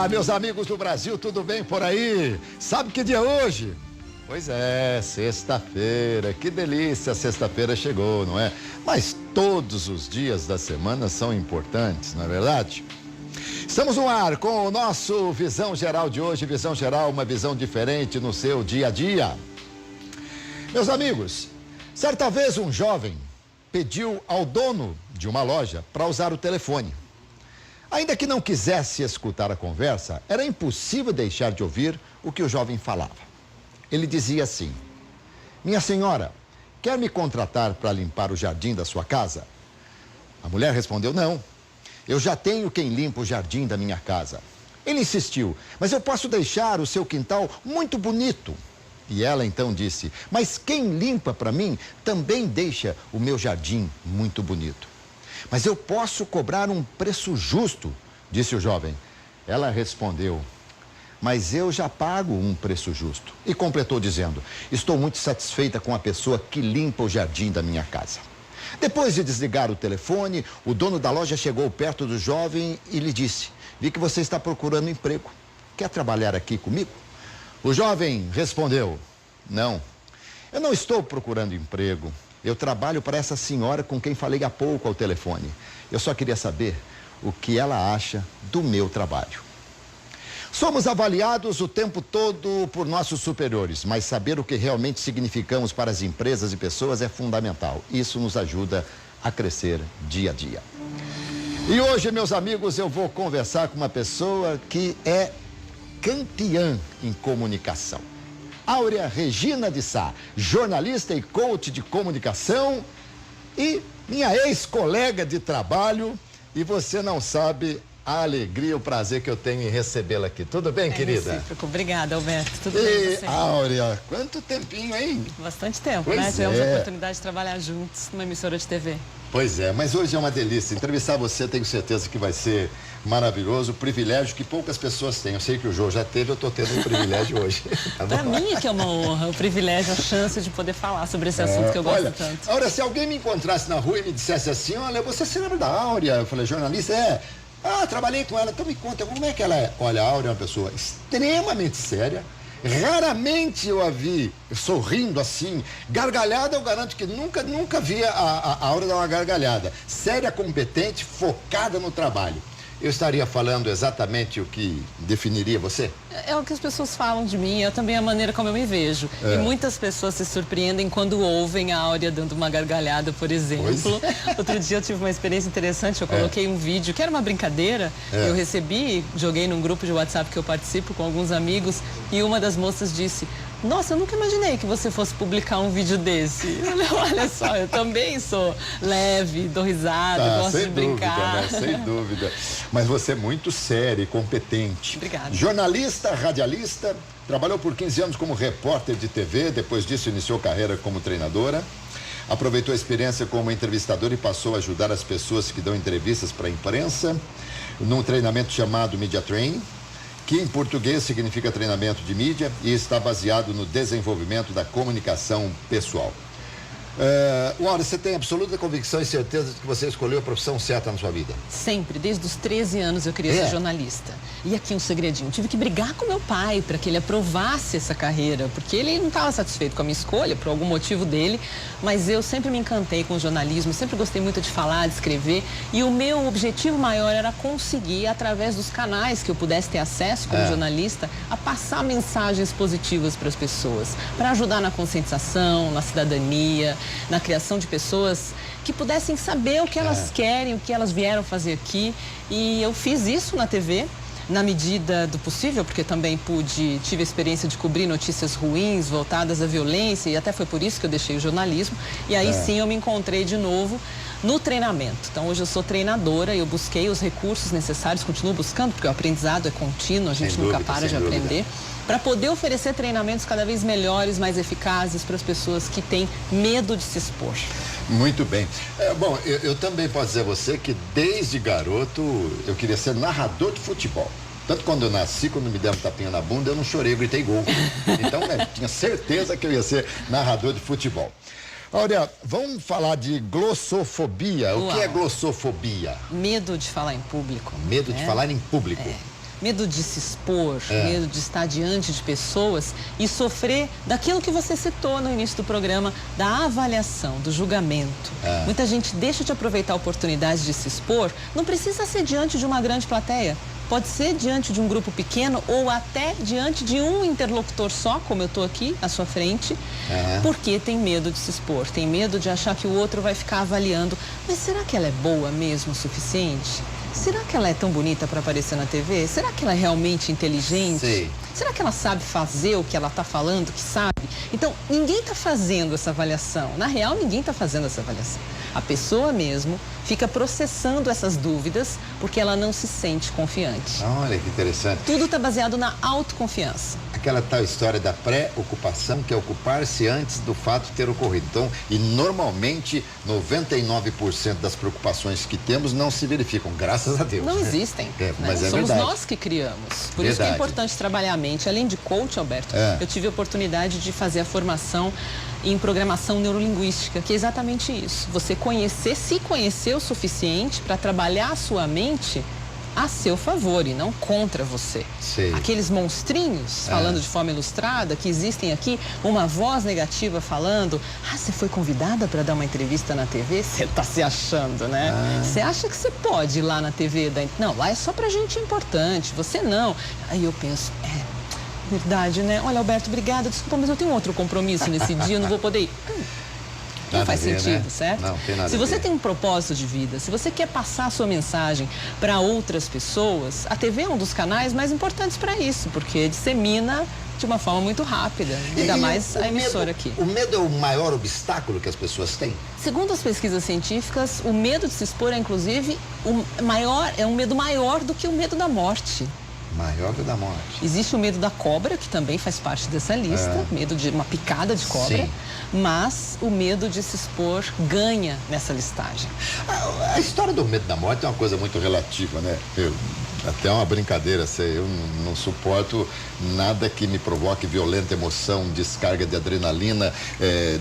Olá, meus amigos do Brasil, tudo bem por aí? Sabe que dia é hoje? Pois é, sexta-feira. Que delícia, sexta-feira chegou, não é? Mas todos os dias da semana são importantes, não é verdade? Estamos no ar com o nosso Visão Geral de hoje. Visão Geral, uma visão diferente no seu dia a dia. Meus amigos, certa vez um jovem pediu ao dono de uma loja para usar o telefone. Ainda que não quisesse escutar a conversa, era impossível deixar de ouvir o que o jovem falava. Ele dizia assim: minha senhora, quer me contratar para limpar o jardim da sua casa? A mulher respondeu: não, eu já tenho quem limpa o jardim da minha casa. Ele insistiu: mas eu posso deixar o seu quintal muito bonito. E ela então disse: mas quem limpa para mim também deixa o meu jardim muito bonito. Mas eu posso cobrar um preço justo, disse o jovem. Ela respondeu: mas eu já pago um preço justo. E completou dizendo: estou muito satisfeita com a pessoa que limpa o jardim da minha casa. Depois de desligar o telefone, o dono da loja chegou perto do jovem e lhe disse: vi que você está procurando emprego. Quer trabalhar aqui comigo? O jovem respondeu: não, eu não estou procurando emprego. Eu trabalho para essa senhora com quem falei há pouco ao telefone. Eu só queria saber o que ela acha do meu trabalho. Somos avaliados o tempo todo por nossos superiores, mas saber o que realmente significamos para as empresas e pessoas é fundamental. Isso nos ajuda a crescer dia a dia. E hoje, meus amigos, eu vou conversar com uma pessoa que é campeã em comunicação. Áurea Regina de Sá, jornalista e coach de comunicação e minha ex-colega de trabalho. E você não sabe a alegria, o prazer que eu tenho em recebê-la aqui. Tudo bem, querida? Recíproco. Obrigada, Alberto. Tudo bem com você? Áurea, quanto tempinho, hein? Bastante tempo, pois né? Tivemos a é. oportunidade de trabalhar juntos numa emissora de TV. Pois é, mas hoje é uma delícia. Entrevistar você, tenho certeza que vai ser maravilhoso, privilégio que poucas pessoas têm. Eu sei que o Jô já teve, eu estou tendo um privilégio hoje. Tá Para mim é que é uma honra, o privilégio, a chance de poder falar sobre esse assunto que eu gosto tanto. Áurea, se alguém me encontrasse na rua e me dissesse assim: olha, você se lembra da Áurea? Eu falei: jornalista? É. Ah, trabalhei com ela, então me conta, como é que ela é? Olha, a Áurea é uma pessoa extremamente séria. Raramente eu a vi sorrindo assim, gargalhada. Eu garanto que nunca vi a Áurea dar uma gargalhada. Séria, competente, focada no trabalho. Eu estaria falando exatamente o que definiria você? É o que as pessoas falam de mim, é também a maneira como eu me vejo. E muitas pessoas se surpreendem quando ouvem a Áurea dando uma gargalhada, por exemplo. Outro dia eu tive uma experiência interessante, eu coloquei um vídeo, que era uma brincadeira, eu recebi, joguei num grupo de WhatsApp que eu participo com alguns amigos, e uma das moças disse: nossa, eu nunca imaginei que você fosse publicar um vídeo desse. Olha só, eu também sou leve, dou risada, gosto de brincar. Né? Sem dúvida. Mas você é muito séria e competente. Obrigada. Jornalista, radialista, trabalhou por 15 anos como repórter de TV, depois disso iniciou carreira como treinadora. Aproveitou a experiência como entrevistadora e passou a ajudar as pessoas que dão entrevistas para a imprensa, num treinamento chamado Media Training, que em português significa treinamento de mídia e está baseado no desenvolvimento da comunicação pessoal. Áurea, você tem absoluta convicção e certeza de que você escolheu a profissão certa na sua vida? Sempre, desde os 13 anos eu queria ser jornalista. E aqui um segredinho, tive que brigar com meu pai para que ele aprovasse essa carreira, porque ele não estava satisfeito com a minha escolha, por algum motivo dele, mas eu sempre me encantei com o jornalismo, sempre gostei muito de falar, de escrever, e o meu objetivo maior era conseguir, através dos canais que eu pudesse ter acesso como jornalista, a passar mensagens positivas para as pessoas, para ajudar na conscientização, na cidadania, na criação de pessoas que pudessem saber o que elas querem, o que elas vieram fazer aqui. E eu fiz isso na TV, na medida do possível, porque também tive a experiência de cobrir notícias ruins, voltadas à violência, e até foi por isso que eu deixei o jornalismo. E aí sim eu me encontrei de novo no treinamento. Então hoje eu sou treinadora e eu busquei os recursos necessários, continuo buscando, porque o aprendizado é contínuo, a gente nunca para de aprender, para poder oferecer treinamentos cada vez melhores, mais eficazes para as pessoas que têm medo de se expor. Muito bem. Bom, eu também posso dizer a você que desde garoto eu queria ser narrador de futebol. Tanto quando eu nasci, quando me deram um tapinha na bunda, eu não chorei, eu gritei gol. Então, tinha certeza que eu ia ser narrador de futebol. Áurea, vamos falar de glossofobia. O que é glossofobia? Medo de falar em público. Medo de falar em público. Medo de se expor, medo de estar diante de pessoas e sofrer daquilo que você citou no início do programa, da avaliação, do julgamento. Muita gente deixa de aproveitar a oportunidade de se expor, não precisa ser diante de uma grande plateia. Pode ser diante de um grupo pequeno ou até diante de um interlocutor só, como eu estou aqui à sua frente, porque tem medo de se expor, tem medo de achar que o outro vai ficar avaliando. Mas será que ela é boa mesmo o suficiente? Será que ela é tão bonita para aparecer na TV? Será que ela é realmente inteligente? Sim. Será que ela sabe fazer o que ela está falando, que sabe? Então, ninguém está fazendo essa avaliação. Na real, ninguém está fazendo essa avaliação. A pessoa mesmo fica processando essas dúvidas porque ela não se sente confiante. Olha que interessante. Tudo está baseado na autoconfiança. Aquela tal história da pré-ocupação, que é ocupar-se antes do fato ter ocorrido. Então, e normalmente 99% das preocupações que temos não se verificam, graças a Deus. Não existem. Mas é Somos verdade. nós que criamos. Por isso que é importante trabalhar a mente. Além de coach, Alberto, eu tive a oportunidade de fazer a formação em programação neurolinguística, que é exatamente isso. Você se conhecer o suficiente para trabalhar a sua mente a seu favor e não contra você. Sei. Aqueles monstrinhos, falando de forma ilustrada, que existem aqui, uma voz negativa falando, você foi convidada para dar uma entrevista na TV? Você está se achando, né? Você acha que você pode ir lá na TV? Não, lá é só para gente importante, você não. Aí eu penso, verdade, né? Olha, Alberto, obrigada, desculpa, mas eu tenho outro compromisso nesse dia, eu não vou poder ir. Não faz sentido, né? Certo? Não, tem nada se você tem um propósito de vida, se você quer passar a sua mensagem para outras pessoas, a TV é um dos canais mais importantes para isso, porque dissemina de uma forma muito rápida, ainda mais a emissora aqui. O medo é o maior obstáculo que as pessoas têm? Segundo as pesquisas científicas, o medo de se expor é, inclusive, um medo maior do que o medo da morte. Maior que o da morte. Existe o medo da cobra, que também faz parte dessa lista, medo de uma picada de cobra, sim, mas o medo de se expor ganha nessa listagem. A história do medo da morte é uma coisa muito relativa, né? Até uma brincadeira, eu não suporto nada que me provoque violenta emoção, descarga de adrenalina,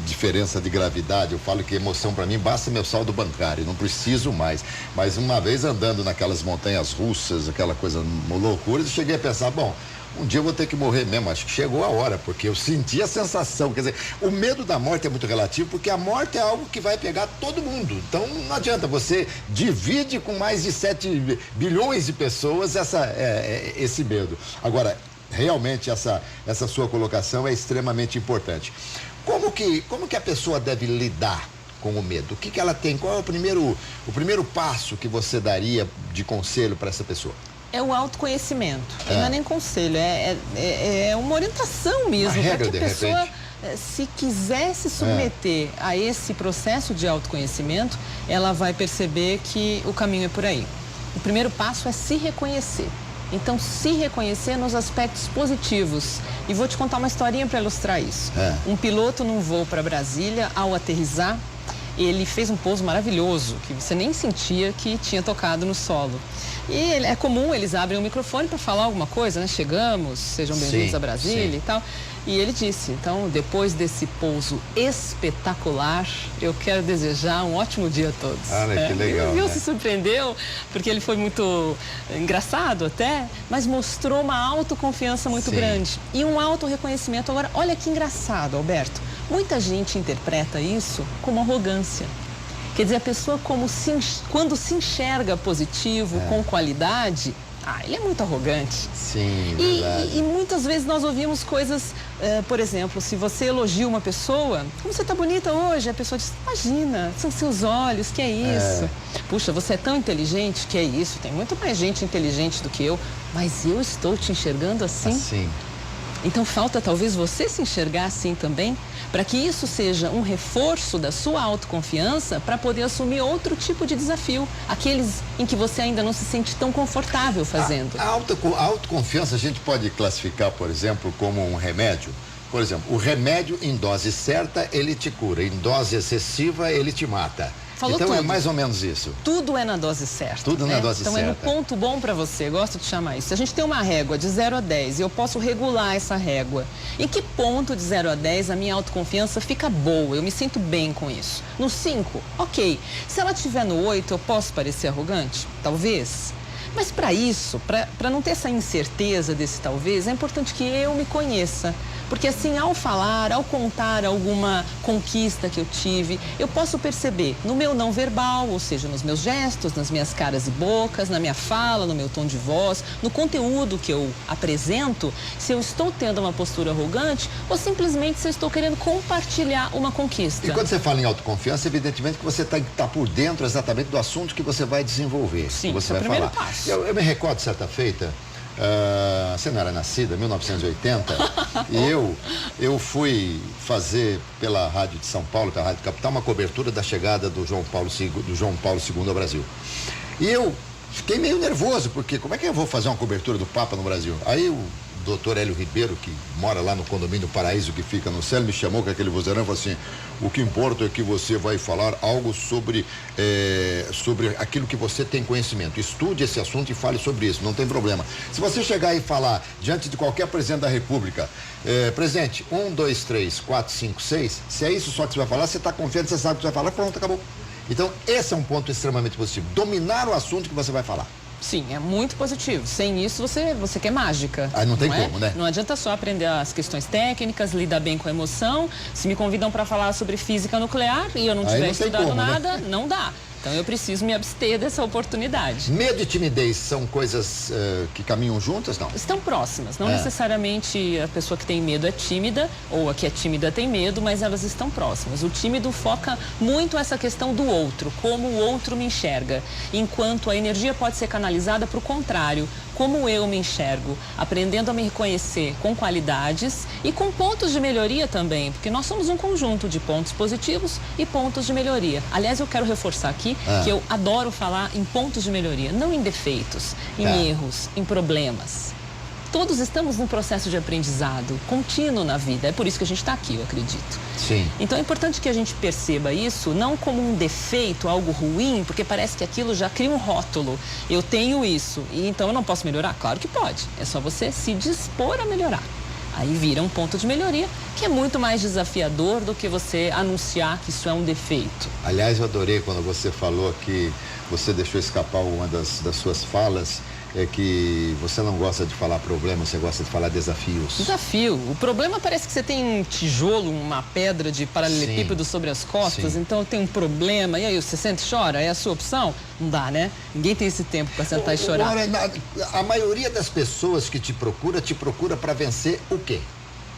diferença de gravidade. Eu falo que emoção para mim basta meu saldo bancário, não preciso mais. Mas uma vez andando naquelas montanhas russas, aquela coisa, uma loucura, eu cheguei a pensar, bom, um dia eu vou ter que morrer mesmo, acho que chegou a hora, porque eu senti a sensação, quer dizer, o medo da morte é muito relativo, porque a morte é algo que vai pegar todo mundo, então não adianta, você divide com mais de 7 bilhões de pessoas esse medo. Agora, realmente essa sua colocação é extremamente importante. Como que a pessoa deve lidar com o medo? O que ela tem? Qual é o primeiro passo que você daria de conselho para essa pessoa? É o autoconhecimento. Não é nem conselho, é uma orientação mesmo. Uma regra, para que a pessoa, se quiser se submeter a esse processo de autoconhecimento, ela vai perceber que o caminho é por aí. O primeiro passo é se reconhecer. Então, se reconhecer nos aspectos positivos. E vou te contar uma historinha para ilustrar isso. Um piloto num voo para Brasília, ao aterrissar, ele fez um pouso maravilhoso, que você nem sentia que tinha tocado no solo. E é comum, eles abrem o microfone para falar alguma coisa, né? Chegamos, sejam bem-vindos a Brasília e tal. E ele disse, então, depois desse pouso espetacular, eu quero desejar um ótimo dia a todos. Olha que legal, Ele né? se surpreendeu, porque ele foi muito engraçado até, mas mostrou uma autoconfiança muito grande. E um autorreconhecimento. Agora, olha que engraçado, Alberto. Muita gente interpreta isso como arrogância. Quer dizer, a pessoa quando se enxerga positivo, com qualidade, ele é muito arrogante. Sim, verdade. E muitas vezes nós ouvimos coisas, por exemplo, se você elogia uma pessoa, como você está bonita hoje, a pessoa diz, imagina, são seus olhos, que é isso? Puxa, você é tão inteligente, que é isso? Tem muito mais gente inteligente do que eu, mas eu estou te enxergando assim? Assim. Então falta talvez você se enxergar assim também, para que isso seja um reforço da sua autoconfiança para poder assumir outro tipo de desafio, aqueles em que você ainda não se sente tão confortável fazendo. A autoconfiança a gente pode classificar, por exemplo, como um remédio. Por exemplo, o remédio em dose certa, ele te cura, em dose excessiva, ele te mata. Falou então tudo. É mais ou menos isso. Tudo é na dose certa. Tudo na dose certa. Então é no ponto bom para você, gosto de chamar isso. Se a gente tem uma régua de 0 a 10 e eu posso regular essa régua, em que ponto de 0 a 10 a minha autoconfiança fica boa? Eu me sinto bem com isso. No 5, ok. Se ela estiver no 8, eu posso parecer arrogante? Talvez. Mas para isso, para não ter essa incerteza desse talvez, é importante que eu me conheça. Porque assim, ao falar, ao contar alguma conquista que eu tive, eu posso perceber no meu não verbal, ou seja, nos meus gestos, nas minhas caras e bocas, na minha fala, no meu tom de voz, no conteúdo que eu apresento, se eu estou tendo uma postura arrogante ou simplesmente se eu estou querendo compartilhar uma conquista. E quando você fala em autoconfiança, evidentemente que você tá por dentro exatamente do assunto que você vai desenvolver. Sim, que você esse é o vai primeiro falar. passo. Eu me recordo certa feita, você não era nascida, 1980, e eu fui fazer pela Rádio de São Paulo, pela Rádio Capital, uma cobertura da chegada do João Paulo II ao Brasil. E eu fiquei meio nervoso, porque como é que eu vou fazer uma cobertura do Papa no Brasil? Aí o doutor Hélio Ribeiro, que mora lá no condomínio Paraíso, que fica no céu, me chamou com aquele vozeirão e falou assim: o que importa é que você vai falar algo sobre aquilo que você tem conhecimento. Estude esse assunto e fale sobre isso, não tem problema. Se você chegar e falar diante de qualquer presidente da República, presidente, 1, 2, 3, 4, 5, 6, se é isso só que você vai falar, você está confiante, você sabe o que você vai falar, pronto, acabou. Então, esse é um ponto extremamente positivo. Dominar o assunto que você vai falar. Sim, é muito positivo. Sem isso, você quer mágica. Aí não tem como, né? Não adianta só aprender as questões técnicas, lidar bem com a emoção. Se me convidam para falar sobre física nuclear e eu não tiver estudado nada, não dá. Então eu preciso me abster dessa oportunidade. Medo e timidez são coisas que caminham juntas, não? Estão próximas. Não necessariamente a pessoa que tem medo é tímida, ou a que é tímida tem medo, mas elas estão próximas. O tímido foca muito essa questão do outro, como o outro me enxerga. Enquanto a energia pode ser canalizada para o contrário, como eu me enxergo, aprendendo a me reconhecer com qualidades e com pontos de melhoria também, porque nós somos um conjunto de pontos positivos e pontos de melhoria. Aliás, eu quero reforçar aqui que eu adoro falar em pontos de melhoria, não em defeitos, em erros, em problemas. Todos estamos num processo de aprendizado contínuo na vida, é por isso que a gente está aqui, eu acredito. Sim. Então é importante que a gente perceba isso não como um defeito, algo ruim, porque parece que aquilo já cria um rótulo. Eu tenho isso, e então eu não posso melhorar? Claro que pode, é só você se dispor a melhorar. Aí vira um ponto de melhoria, que é muito mais desafiador do que você anunciar que isso é um defeito. Aliás, eu adorei quando você falou que você deixou escapar uma das suas falas, que você não gosta de falar problema, você gosta de falar desafios. Desafio. O problema parece que você tem um tijolo, uma pedra de paralelepípedo sobre as costas, então tem um problema, e aí você sente e chora? É a sua opção? Não dá, né? Ninguém tem esse tempo para sentar e chorar. A maioria das pessoas que te procura para vencer o quê?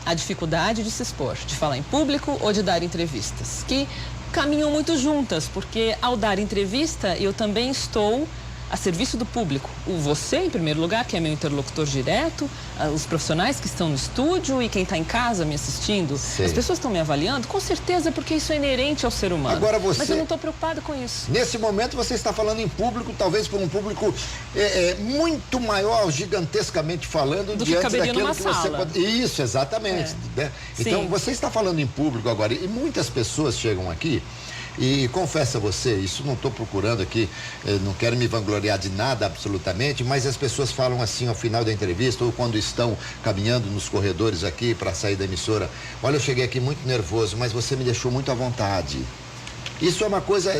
A dificuldade de se expor, de falar em público ou de dar entrevistas, que caminham muito juntas, porque ao dar entrevista eu também estou a serviço do público. Você, em primeiro lugar, que é meu interlocutor direto, os profissionais que estão no estúdio e quem está em casa me assistindo. Sei. As pessoas estão me avaliando, com certeza, porque isso é inerente ao ser humano. Agora você... Mas eu não estou preocupada com isso. Nesse momento você está falando em público, talvez por um público muito maior, gigantescamente falando, do que caberia numa sala. Isso, exatamente. Né? Então você está falando em público agora, e muitas pessoas chegam aqui. E confesso a você, isso não estou procurando aqui, não quero me vangloriar de nada absolutamente, mas as pessoas falam assim ao final da entrevista ou quando estão caminhando nos corredores aqui para sair da emissora: olha, eu cheguei aqui muito nervoso, mas você me deixou muito à vontade. Isso é uma coisa,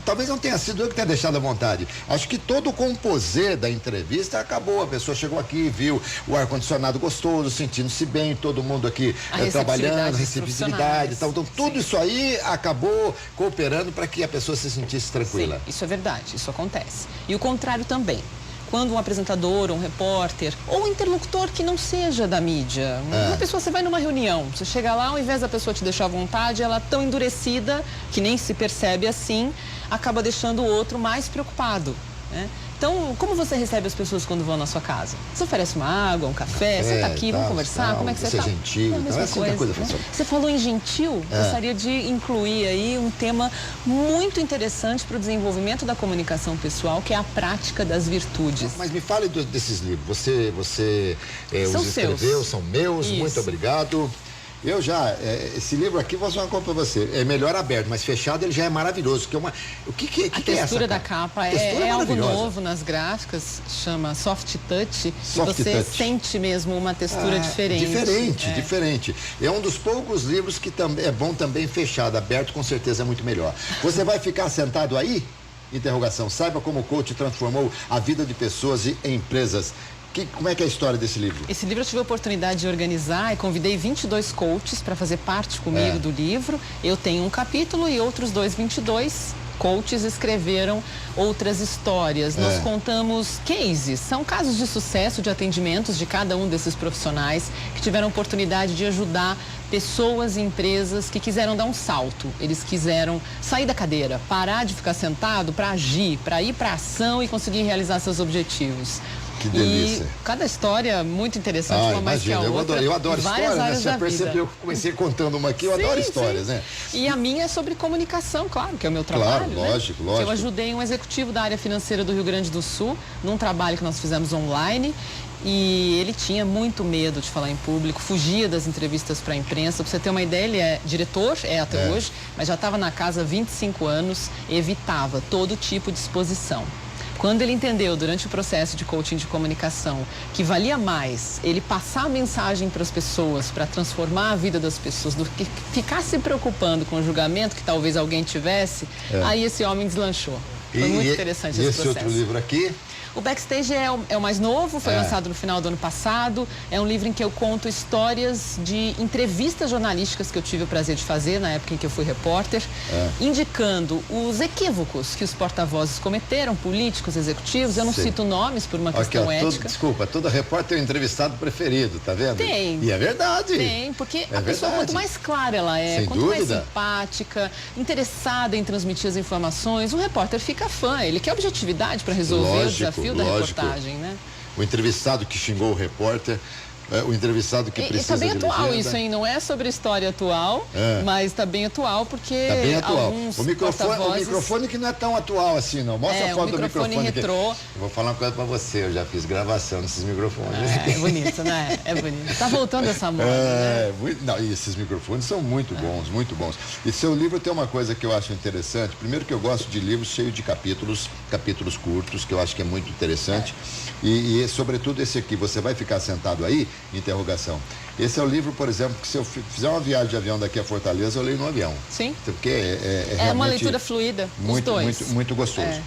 talvez não tenha sido eu que tenha deixado à vontade. Acho que todo o composê da entrevista acabou. A pessoa chegou aqui, viu o ar-condicionado gostoso, sentindo-se bem, todo mundo aqui trabalhando, receptividade e tal. Então, tudo isso aí acabou cooperando para que a pessoa se sentisse tranquila. Sim, isso é verdade, isso acontece. E o contrário também. Quando um apresentador, um repórter ou um interlocutor que não seja da mídia, uma pessoa, você vai numa reunião, você chega lá, ao invés da pessoa te deixar à vontade, ela tão endurecida que nem se percebe assim, acaba deixando o outro mais preocupado, né? Então, como você recebe as pessoas quando vão na sua casa? Você oferece uma água, um café, você está aqui, vamos conversar, como é que você está? Você é gentil, é a mesma coisa, né? Você falou em gentil, gostaria de incluir aí um tema muito interessante para o desenvolvimento da comunicação pessoal, que é a prática das virtudes. Mas me fale desses livros, você os escreveu, são meus, Isso. Muito obrigado. Eu já, esse livro aqui, vou fazer uma coisa para você. É melhor aberto, mas fechado ele já é maravilhoso. O que a textura da capa é algo novo nas gráficas, chama Soft Touch. Soft e você touch. Sente mesmo uma textura diferente. Diferente. É um dos poucos livros que é bom também fechado. Aberto com certeza é muito melhor. Você vai ficar sentado aí? Interrogação. Saiba como o coach transformou a vida de pessoas e empresas. Como é que é a história desse livro? Esse livro eu tive a oportunidade de organizar e convidei 22 coaches para fazer parte comigo do livro. Eu tenho um capítulo e outros 22 coaches escreveram outras histórias. Nós contamos cases, são casos de sucesso de atendimentos de cada um desses profissionais que tiveram oportunidade de ajudar pessoas e empresas que quiseram dar um salto. Eles quiseram sair da cadeira, parar de ficar sentado para agir, para ir para ação e conseguir realizar seus objetivos. Que delícia. E cada história muito interessante, uma mais que a outra. Eu adoro histórias, né? Você percebeu que eu comecei contando uma aqui, eu adoro histórias, né? E a minha é sobre comunicação, claro, que é o meu trabalho, Claro, lógico, lógico. Eu ajudei um executivo da área financeira do Rio Grande do Sul, num trabalho que nós fizemos online, e ele tinha muito medo de falar em público, fugia das entrevistas para a imprensa. Para você ter uma ideia, ele é diretor, até hoje, mas já estava na casa há 25 anos, evitava todo tipo de exposição. Quando ele entendeu, durante o processo de coaching de comunicação, que valia mais ele passar a mensagem para as pessoas, para transformar a vida das pessoas, do que ficar se preocupando com o julgamento que talvez alguém tivesse, aí esse homem deslanchou. Foi muito interessante esse processo. Esse outro livro aqui? O Backstage é o mais novo, foi lançado no final do ano passado. É um livro em que eu conto histórias de entrevistas jornalísticas que eu tive o prazer de fazer na época em que eu fui repórter, indicando os equívocos que os porta-vozes cometeram, políticos, executivos. Eu não cito nomes por uma questão ética. Desculpa, todo repórter tem um entrevistado preferido, tá vendo? Tem. E é verdade. Tem, porque a pessoa quanto mais clara ela é, quanto mais simpática, interessada em transmitir as informações, o repórter fica fã, ele quer objetividade para resolver o desafio da reportagem, né? O entrevistado que xingou o repórter, o entrevistado que precisa de legenda. Está bem atual isso, hein? Não é sobre história atual, mas está bem atual porque tá bem atual. Alguns o microfone que não é tão atual assim, não. Mostra a foto do microfone retrô. Eu vou falar uma coisa para você, eu já fiz gravação nesses microfones. É bonito, né? É bonito. Tá voltando essa moda, né? Não, e esses microfones são muito bons, muito bons. E seu livro tem uma coisa que eu acho interessante. Primeiro que eu gosto de livros cheios de capítulos curtos, que eu acho que é muito interessante. E sobretudo esse aqui, você vai ficar sentado aí, interrogação. Esse é o livro, por exemplo, que se eu fizer uma viagem de avião daqui a Fortaleza, eu leio no avião. Sim. Porque é uma leitura fluida, os dois. Muito gostoso.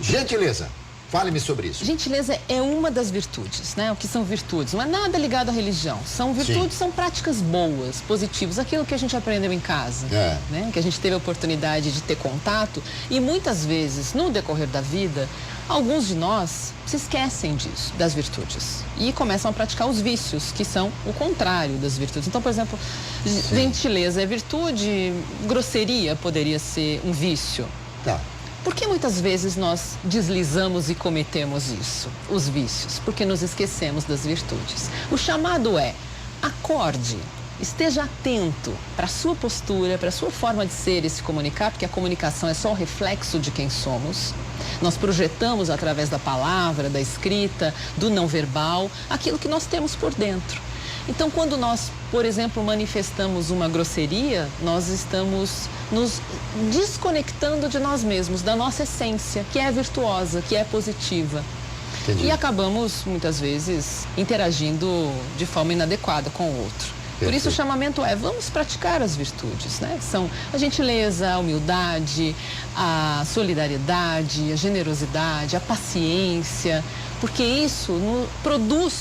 Gentileza. Fale-me sobre isso. Gentileza é uma das virtudes, né? O que são virtudes? Não é nada ligado à religião. São virtudes, são práticas boas, positivas, aquilo que a gente aprendeu em casa, né? Que a gente teve a oportunidade de ter contato e muitas vezes, no decorrer da vida, alguns de nós se esquecem disso, das virtudes, e começam a praticar os vícios, que são o contrário das virtudes. Então, por exemplo, gentileza é virtude, grosseria poderia ser um vício. Tá. Por que muitas vezes nós deslizamos e cometemos isso, os vícios? Porque nos esquecemos das virtudes. O chamado é: acorde, esteja atento para a sua postura, para a sua forma de ser e se comunicar, porque a comunicação é só o reflexo de quem somos. Nós projetamos através da palavra, da escrita, do não verbal, aquilo que nós temos por dentro. Então, quando nós, por exemplo, manifestamos uma grosseria, nós estamos nos desconectando de nós mesmos, da nossa essência, que é virtuosa, que é positiva. Entendi. E acabamos, muitas vezes, interagindo de forma inadequada com o outro. Por isso o chamamento é: vamos praticar as virtudes, né? São a gentileza, a humildade, a solidariedade, a generosidade, a paciência, porque isso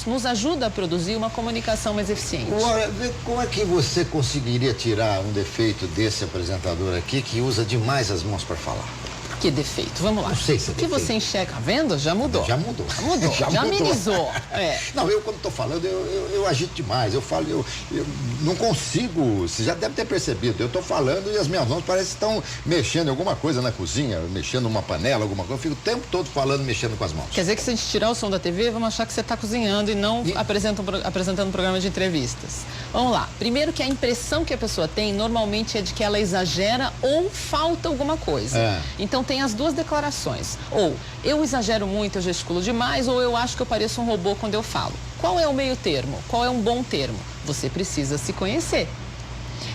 nos ajuda a produzir uma comunicação mais eficiente. Agora, como é que você conseguiria tirar um defeito desse apresentador aqui que usa demais as mãos para falar? Que defeito? Vamos lá. Não sei se é defeito. O que você enxerga, tá vendo? Já mudou. Já mudou. Já amenizou. Não, eu quando estou falando, eu agito demais. Eu falo, eu não consigo. Você já deve ter percebido. Eu estou falando e as minhas mãos parecem que estão mexendo em alguma coisa na cozinha, mexendo numa panela, alguma coisa. Eu fico o tempo todo falando, mexendo com as mãos. Quer dizer que se a gente tirar o som da TV, vamos achar que você está cozinhando e não apresentando um programa de entrevistas. Vamos lá. Primeiro que a impressão que a pessoa tem normalmente é de que ela exagera ou falta alguma coisa. Então tem as duas declarações. Ou eu exagero muito, eu gesticulo demais, ou eu acho que eu pareço um robô quando eu falo. Qual é o meio termo? Qual é um bom termo? Você precisa se conhecer.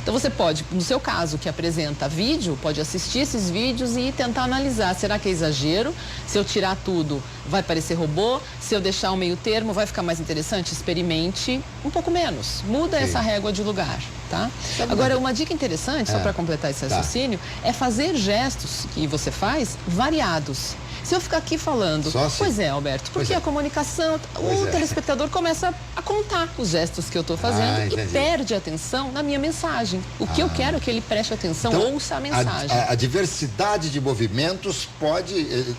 Então você pode, no seu caso, que apresenta vídeo, pode assistir esses vídeos e tentar analisar. Será que é exagero? Se eu tirar tudo, vai parecer robô? Se eu deixar o meio termo, vai ficar mais interessante? Experimente um pouco menos. Muda essa régua de lugar, tá? Agora, uma dica interessante, só para completar esse raciocínio, é fazer gestos que você faz variados. Se eu ficar aqui falando, assim. Pois é, Alberto, porque a comunicação, o telespectador começa a contar os gestos que eu estou fazendo e perde a atenção na minha mensagem. O que eu quero é que ele preste atenção, então, ouça a mensagem. A diversidade de movimentos pode,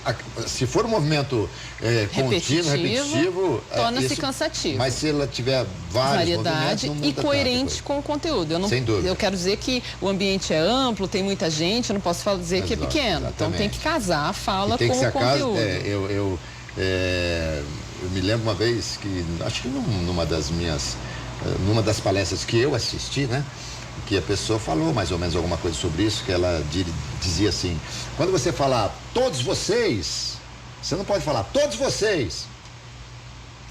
se for um movimento contínuo, repetitivo, torna-se cansativo. Mas se ela tiver variedade e coerente com o conteúdo. Sem dúvida. Eu quero dizer que o ambiente é amplo, tem muita gente, eu não posso dizer que é pequeno. Exatamente. Então tem que casar a fala com o conteúdo. Eu me lembro uma vez que, acho que numa das palestras que eu assisti, né? Que a pessoa falou mais ou menos alguma coisa sobre isso, que ela dizia assim, quando você falar todos vocês, você não pode falar todos vocês.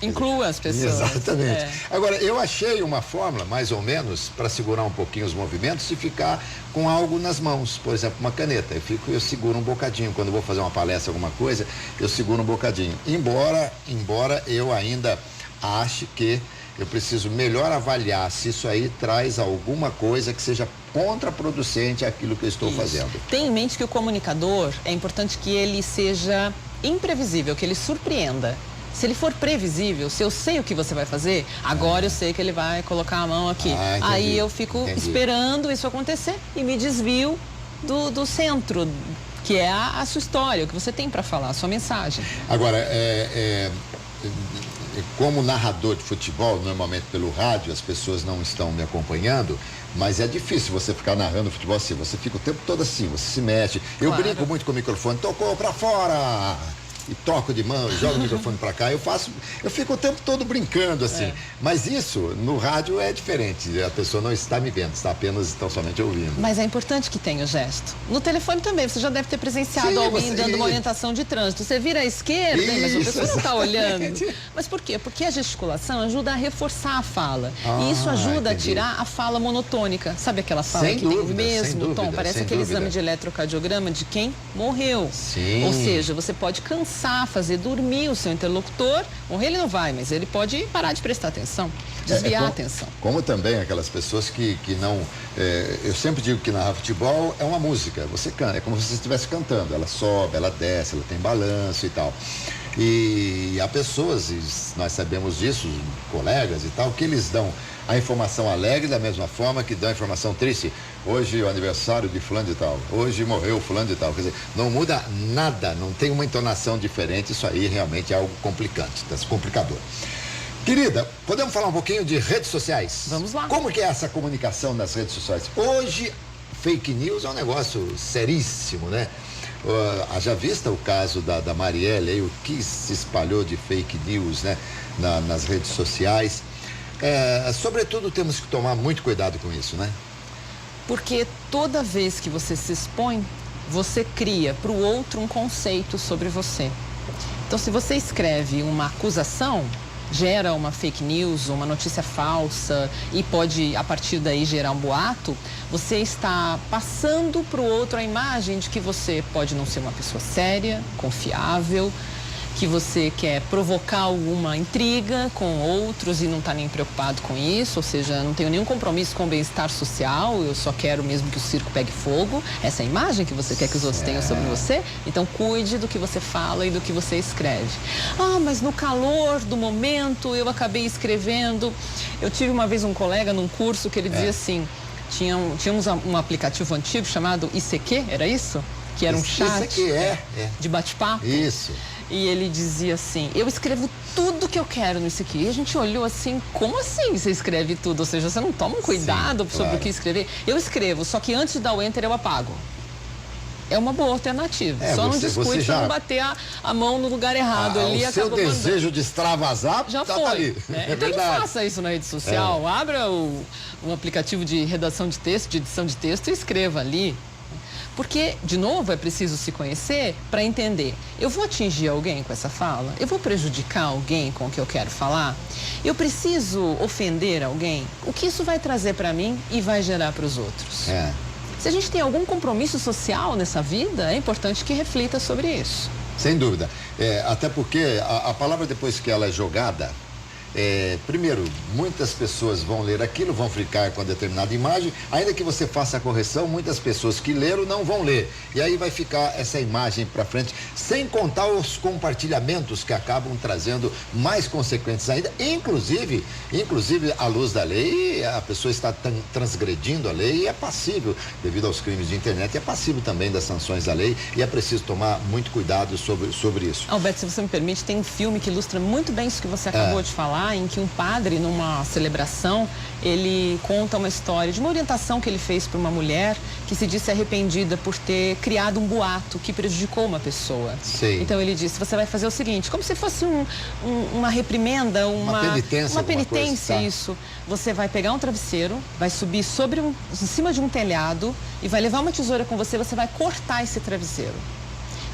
Inclua as pessoas. Exatamente. Agora, eu achei uma fórmula, mais ou menos, para segurar um pouquinho os movimentos e ficar com algo nas mãos. Por exemplo, uma caneta. Eu seguro um bocadinho. Quando eu vou fazer uma palestra, alguma coisa, eu seguro um bocadinho. Embora eu ainda ache que eu preciso melhor avaliar se isso aí traz alguma coisa que seja contraproducente àquilo que eu estou fazendo. Tenha em mente que o comunicador, é importante que ele seja imprevisível, que ele surpreenda. Se ele for previsível, se eu sei o que você vai fazer, agora eu sei que ele vai colocar a mão aqui. Aí eu fico esperando isso acontecer e me desvio do centro, que é a sua história, o que você tem para falar, a sua mensagem. Agora, como narrador de futebol, normalmente pelo rádio, as pessoas não estão me acompanhando, mas é difícil você ficar narrando futebol assim, você fica o tempo todo assim, você se mexe. Eu brinco muito com o microfone, tocou para fora! E toco de mão, jogo o microfone para cá, eu fico o tempo todo brincando assim, mas isso no rádio é diferente, a pessoa não está me vendo, está apenas tão somente ouvindo. Mas é importante que tenha o gesto. No telefone também, você já deve ter presenciado alguém dando uma orientação de trânsito, você vira à esquerda, mas a pessoa não está olhando. Mas por quê? Porque a gesticulação ajuda a reforçar a fala, e isso ajuda a tirar a fala monotônica, sabe aquela fala que tem o mesmo tom, parece aquele exame de eletrocardiograma de quem morreu. Sim. Ou seja, você pode cansar, fazer dormir o seu interlocutor, morrer ele não vai, mas ele pode parar de prestar atenção, desviar a atenção. Como também aquelas pessoas que não... eu sempre digo que narrar futebol é uma música, você canta, é como se você estivesse cantando, ela sobe, ela desce, ela tem balanço e tal. E há pessoas, e nós sabemos disso, colegas e tal, que eles dão a informação alegre da mesma forma que dão a informação triste. Hoje é o aniversário de fulano de tal, hoje morreu fulano de tal. Quer dizer, não muda nada, não tem uma entonação diferente, isso aí realmente é algo complicante, complicador. Querida, podemos falar um pouquinho de redes sociais? Vamos lá. Como que é essa comunicação nas redes sociais? Hoje, fake news é um negócio seríssimo, né? Haja vista o caso da Marielle, aí, o que se espalhou de fake news, né? Nas redes sociais. Sobretudo, temos que tomar muito cuidado com isso, né? Porque toda vez que você se expõe, você cria para o outro um conceito sobre você. Então, se você escreve uma acusação, gera uma fake news, uma notícia falsa e pode, a partir daí, gerar um boato, você está passando para o outro a imagem de que você pode não ser uma pessoa séria, confiável, que você quer provocar alguma intriga com outros e não está nem preocupado com isso, ou seja, não tenho nenhum compromisso com o bem-estar social, eu só quero mesmo que o circo pegue fogo. Essa é a imagem que você quer que os outros tenham sobre você, então cuide do que você fala e do que você escreve. Mas no calor do momento eu acabei escrevendo. Eu tive uma vez um colega num curso que ele dizia assim, tínhamos um aplicativo antigo chamado ICQ, era isso? Que era um chat de bate-papo. Isso. E ele dizia assim, eu escrevo tudo que eu quero nisso aqui. E a gente olhou assim, como assim você escreve tudo? Ou seja, você não toma um cuidado sobre o que escrever? Eu escrevo, só que antes de dar o enter eu apago. É uma boa alternativa. Só não descuide para não bater a mão no lugar errado. O seu desejo de extravasar já tá foi. Ali. Né? Então não faça isso na rede social. Abra um aplicativo de redação de texto, de edição de texto e escreva ali. Porque, de novo, é preciso se conhecer para entender. Eu vou atingir alguém com essa fala? Eu vou prejudicar alguém com o que eu quero falar? Eu preciso ofender alguém? O que isso vai trazer para mim e vai gerar para os outros? Se a gente tem algum compromisso social nessa vida, é importante que reflita sobre isso. Sem dúvida. Até porque a palavra, depois que ela é jogada, primeiro, muitas pessoas vão ler aquilo, vão ficar com a determinada imagem, ainda que você faça a correção, muitas pessoas que leram não vão ler. E aí vai ficar essa imagem para frente, sem contar os compartilhamentos que acabam trazendo mais consequências ainda, inclusive à luz da lei, a pessoa está transgredindo a lei e é passível, devido aos crimes de internet, é passível também das sanções da lei e é preciso tomar muito cuidado sobre isso. Alberto, se você me permite, tem um filme que ilustra muito bem isso que você acabou de falar, em que um padre, numa celebração, ele conta uma história de uma orientação que ele fez para uma mulher que se disse arrependida por ter criado um boato que prejudicou uma pessoa. Sim. Então ele disse, você vai fazer o seguinte, como se fosse uma reprimenda, uma penitência, tá? Isso. Você vai pegar um travesseiro, vai subir em cima de um telhado e vai levar uma tesoura com você, você vai cortar esse travesseiro.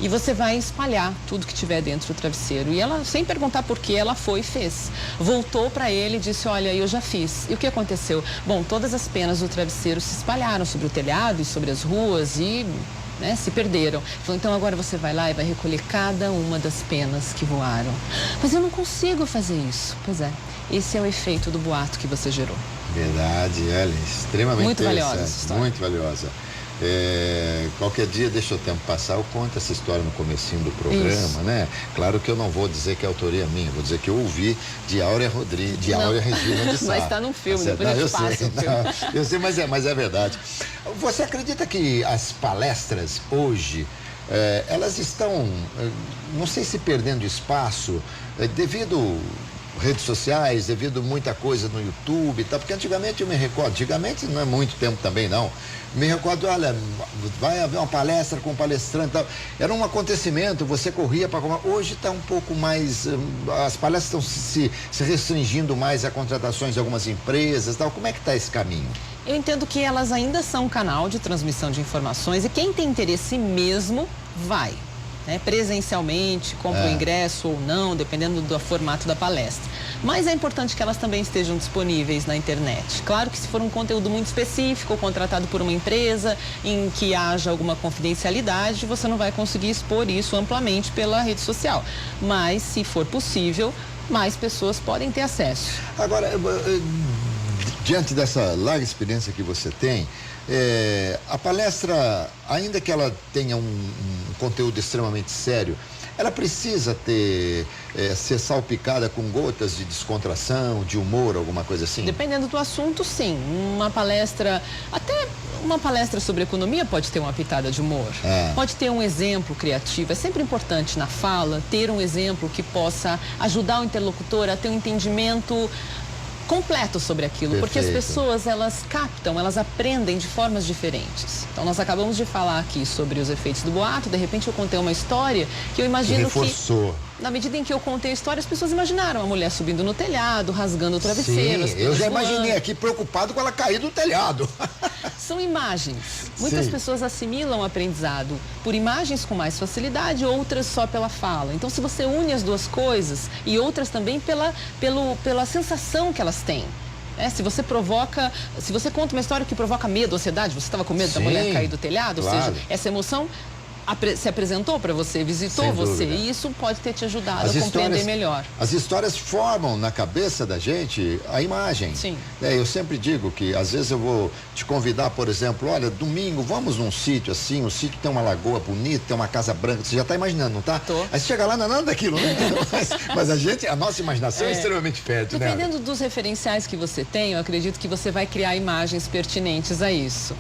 E você vai espalhar tudo que tiver dentro do travesseiro. E ela, sem perguntar por que, ela foi e fez. Voltou para ele e disse, olha, eu já fiz. E o que aconteceu? Bom, todas as penas do travesseiro se espalharam sobre o telhado e sobre as ruas e se perderam. Falou, então agora você vai lá e vai recolher cada uma das penas que voaram. Mas eu não consigo fazer isso. Pois é, esse é o efeito do boato que você gerou. Verdade, olha, extremamente muito valiosa interessante, essa história. Muito valiosa. Qualquer dia, deixa o tempo passar, eu conto essa história no comecinho do programa, Isso. né? Claro que eu não vou dizer que é autoria minha, vou dizer que eu ouvi de Áurea Rodrigues, de Áurea Regina de Sá. Mas está num filme, Tá depois a gente passa o filme. Eu sei, mas é verdade. Você acredita que as palestras hoje, elas estão, não sei se perdendo espaço, devido redes sociais, devido muita coisa no YouTube e tal, porque antigamente eu me recordo, antigamente não é muito tempo também não, me recordo, olha, vai haver uma palestra com um palestrante e tal, era um acontecimento, você corria para comer, hoje está um pouco mais, as palestras estão se restringindo mais a contratações de algumas empresas e tal, como é que está esse caminho? Eu entendo que elas ainda são um canal de transmissão de informações e quem tem interesse mesmo vai. Presencialmente, compra o ingresso ou não, dependendo do formato da palestra. Mas é importante que elas também estejam disponíveis na internet. Claro que se for um conteúdo muito específico, contratado por uma empresa, em que haja alguma confidencialidade, você não vai conseguir expor isso amplamente pela rede social. Mas, se for possível, mais pessoas podem ter acesso. Agora, diante dessa larga experiência que você tem, a palestra, ainda que ela tenha um conteúdo extremamente sério, ela precisa ser salpicada com gotas de descontração, de humor, alguma coisa assim? Dependendo do assunto, sim. Uma palestra, até uma palestra sobre economia pode ter uma pitada de humor. Pode ter um exemplo criativo. É sempre importante na fala ter um exemplo que possa ajudar o interlocutor a ter um entendimento completo sobre aquilo, Perfeito. porque as pessoas, elas captam, elas aprendem de formas diferentes. Então, nós acabamos de falar aqui sobre os efeitos do boato, de repente eu contei uma história que eu imagino reforçou. Na medida em que eu contei a história, as pessoas imaginaram a mulher subindo no telhado, rasgando o travesseiro. Sim, eu já imaginei aqui preocupado com ela cair do telhado. São imagens. Muitas pessoas assimilam o aprendizado por imagens com mais facilidade, outras só pela fala. Então, se você une as duas coisas e outras também pela sensação que elas têm. Se você conta uma história que provoca medo, ansiedade, você estava com medo da mulher cair do telhado, claro. ou seja, essa emoção se apresentou para você, visitou Sem você, dúvida. e isso pode ter te ajudado a compreender melhor. As histórias formam na cabeça da gente a imagem. Sim. Eu sempre digo que às vezes eu vou te convidar, por exemplo, olha, domingo vamos num sítio assim, o sítio tem uma lagoa bonita, tem uma casa branca, você já está imaginando, não tá? Tô. Aí você chega lá, não é nada daquilo, né? mas a nossa imaginação é extremamente fértil, né? Dependendo dos referenciais que você tem, eu acredito que você vai criar imagens pertinentes a isso.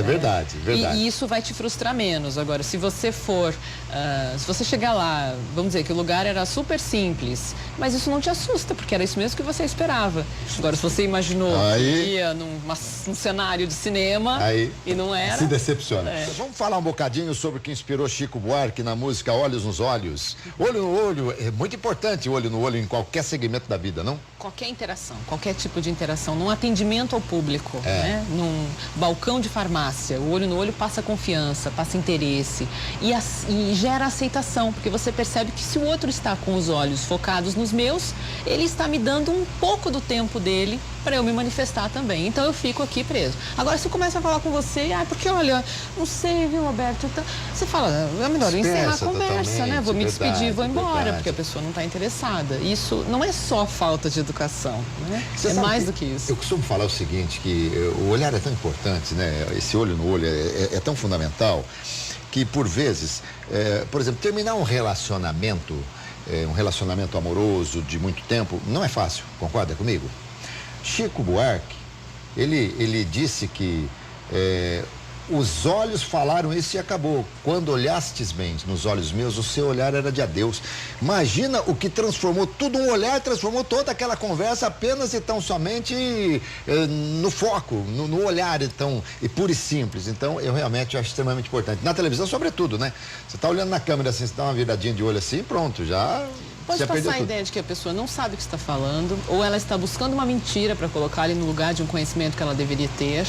Verdade. E isso vai te frustrar menos. Agora, se você chegar lá, vamos dizer que o lugar era super simples, mas isso não te assusta, porque era isso mesmo que você esperava. Agora, se você imaginou que ia num cenário de cinema e não era... Se decepciona. Vamos falar um bocadinho sobre o que inspirou Chico Buarque na música Olhos nos Olhos. Olho no olho, é muito importante olho no olho em qualquer segmento da vida, não? Qualquer interação, qualquer tipo de interação, num atendimento ao público, num balcão de farmácia, farmácia. O olho no olho passa confiança, passa interesse e gera aceitação, porque você percebe que se o outro está com os olhos focados nos meus, ele está me dando um pouco do tempo dele para eu me manifestar também. Então eu fico aqui preso. Agora, se eu começo a falar com você, porque olha, não sei, viu, Roberto? Você fala, é melhor eu encerrar a conversa, né? Vou me despedir e vou embora, porque a pessoa não está interessada. Isso não é só falta de educação, né? É mais do que isso. Eu costumo falar o seguinte, que o olhar é tão importante, né? Esse olho no olho é tão fundamental que, por vezes, por exemplo, terminar um relacionamento amoroso de muito tempo, não é fácil, concorda comigo? Chico Buarque, ele disse que os olhos falaram isso e acabou. Quando olhastes bem nos olhos meus, o seu olhar era de adeus. Imagina o que transformou tudo, um olhar transformou toda aquela conversa apenas e tão somente no foco, no olhar e puro e simples. Então, eu realmente acho extremamente importante. Na televisão, sobretudo, né? Você está olhando na câmera assim, você dá uma viradinha de olho assim, pronto, já... Pode passar a ideia de que a pessoa não sabe o que está falando, ou ela está buscando uma mentira para colocar ali no lugar de um conhecimento que ela deveria ter.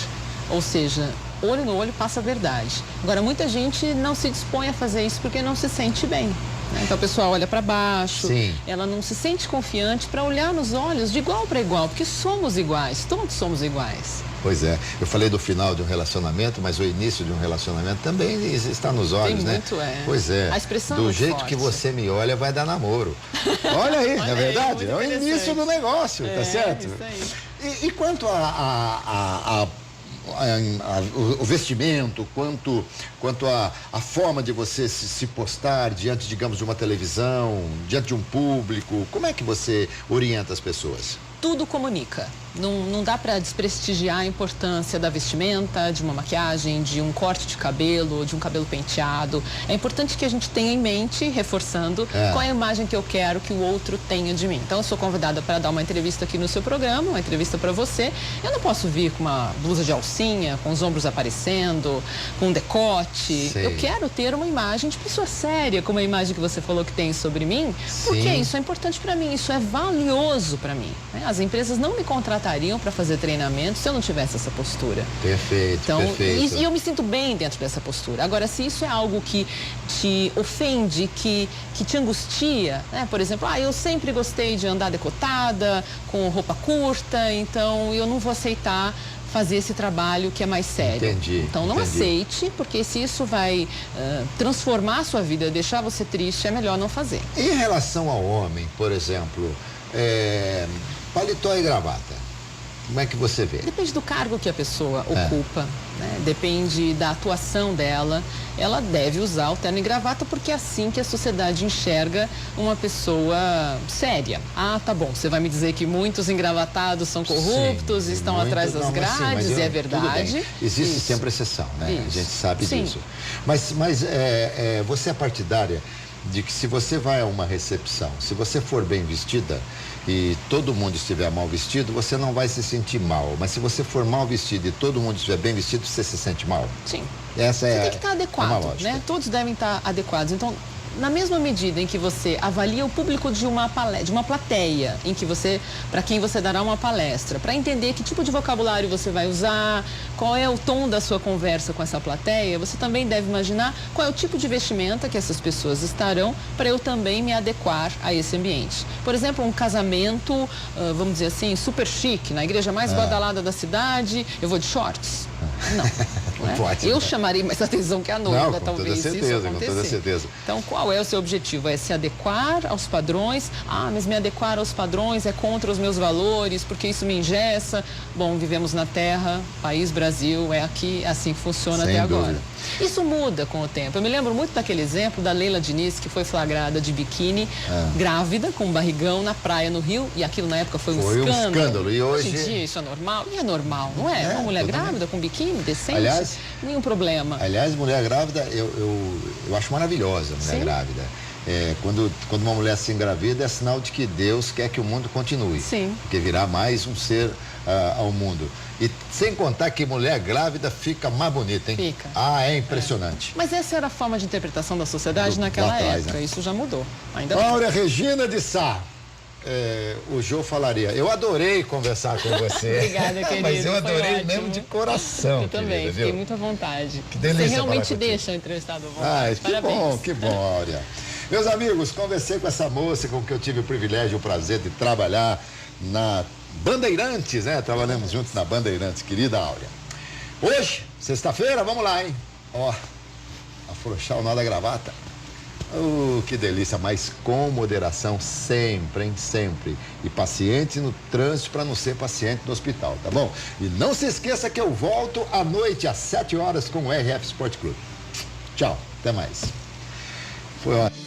Ou seja, olho no olho passa a verdade. Agora, muita gente não se dispõe a fazer isso porque não se sente bem, né? Então a pessoa olha para baixo, Sim. Ela não se sente confiante para olhar nos olhos de igual para igual, porque somos iguais, todos somos iguais. Pois é, eu falei do final de um relacionamento, mas o início de um relacionamento também está nos olhos, Tem né? muito, Pois é. A expressão do é jeito forte. que você me olha, vai dar namoro. Olha aí, não é verdade? É o início do negócio, tá certo? Isso aí. E quanto o vestimento, quanto a forma de você se postar diante, digamos, de uma televisão, diante de um público, como é que você orienta as pessoas? Tudo comunica. Não dá para desprestigiar a importância da vestimenta, de uma maquiagem, de um corte de cabelo, de um cabelo penteado. É importante que a gente tenha em mente, reforçando, qual é a imagem que eu quero que o outro tenha de mim. Então, eu sou convidada para dar uma entrevista aqui no seu programa, uma entrevista para você. Eu não posso vir com uma blusa de alcinha, com os ombros aparecendo, com um decote. Sei. Eu quero ter uma imagem de pessoa séria, como a imagem que você falou que tem sobre mim, porque Sim. isso é importante para mim, isso é valioso para mim, né? As empresas não me contratariam para fazer treinamento se eu não tivesse essa postura. Perfeito, então, perfeito. E eu me sinto bem dentro dessa postura. Agora, se isso é algo que te ofende, que te angustia, né? Por exemplo, eu sempre gostei de andar decotada, com roupa curta, então eu não vou aceitar fazer esse trabalho que é mais sério. Entendi. Então não aceite, porque se isso vai transformar a sua vida, deixar você triste, é melhor não fazer. Em relação ao homem, por exemplo, paletó e gravata, como é que você vê? Depende do cargo que a pessoa ocupa, né? Depende da atuação dela. Ela deve usar o terno e gravata porque é assim que a sociedade enxerga uma pessoa séria. Tá bom, você vai me dizer que muitos engravatados são corruptos, estão atrás das grades, e é verdade. Existe Isso. sempre exceção, né? Isso. A gente sabe Sim. disso. Mas você é partidária de que se você vai a uma recepção, se você for bem vestida e todo mundo estiver mal vestido, você não vai se sentir mal. Mas se você for mal vestido e todo mundo estiver bem vestido, você se sente mal? Sim. Essa Você tem que estar adequado, lógica. né? Todos devem estar adequados. Então, na mesma medida em que você avalia o público de uma plateia, para quem você dará uma palestra, para entender que tipo de vocabulário você vai usar, qual é o tom da sua conversa com essa plateia, você também deve imaginar qual é o tipo de vestimenta que essas pessoas estarão para eu também me adequar a esse ambiente. Por exemplo, um casamento, vamos dizer assim, super chique, na igreja mais badalada da cidade, eu vou de shorts? Não. Não pode, Eu né? chamarei mais atenção que a noiva, Não, com talvez, toda se isso certeza, com acontecer. toda certeza. Então, qual é o seu objetivo? É se adequar aos padrões? Mas me adequar aos padrões é contra os meus valores, porque isso me engessa. Bom, vivemos na Terra, país Brasil, é aqui, assim que funciona Sem até dúvida. agora. Isso muda com o tempo. Eu me lembro muito daquele exemplo da Leila Diniz, que foi flagrada de biquíni, grávida, com um barrigão na praia no Rio, e aquilo na época foi um escândalo. E hoje em dia isso é normal? E é normal, não é? Uma mulher grávida com biquíni, decente, Aliás, nenhum problema. Aliás, mulher grávida, eu acho maravilhosa mulher Sim. grávida. Quando uma mulher se engravida, é sinal de que Deus quer que o mundo continue. Sim. Porque virá mais um ser ao mundo. E sem contar que mulher grávida fica mais bonita, hein? Fica. É impressionante. Mas essa era a forma de interpretação da sociedade Lá naquela atrás, época. né? Isso já mudou. Ainda bem. Áurea Regina de Sá. o Jô falaria, eu adorei conversar com você. Obrigada, querido. Mas eu adorei ótimo. mesmo de coração, Eu também, querida, fiquei viu? muito à vontade. Que delícia. Você realmente falar contigo. deixa o entrevistado à vontade. Ai, que bom, Áurea. Meus amigos, conversei com essa moça com que eu tive o privilégio e o prazer de trabalhar na Bandeirantes, né? Trabalhamos juntos na Bandeirantes, querida Áurea. Hoje, sexta-feira, vamos lá, hein? Ó, afrouxar o nó da gravata. Que delícia, mas com moderação sempre, hein? Sempre. E paciente no trânsito para não ser paciente no hospital, tá bom? E não se esqueça que eu volto à noite às 7 horas com o RF Sport Clube. Tchau, até mais. Foi ótimo.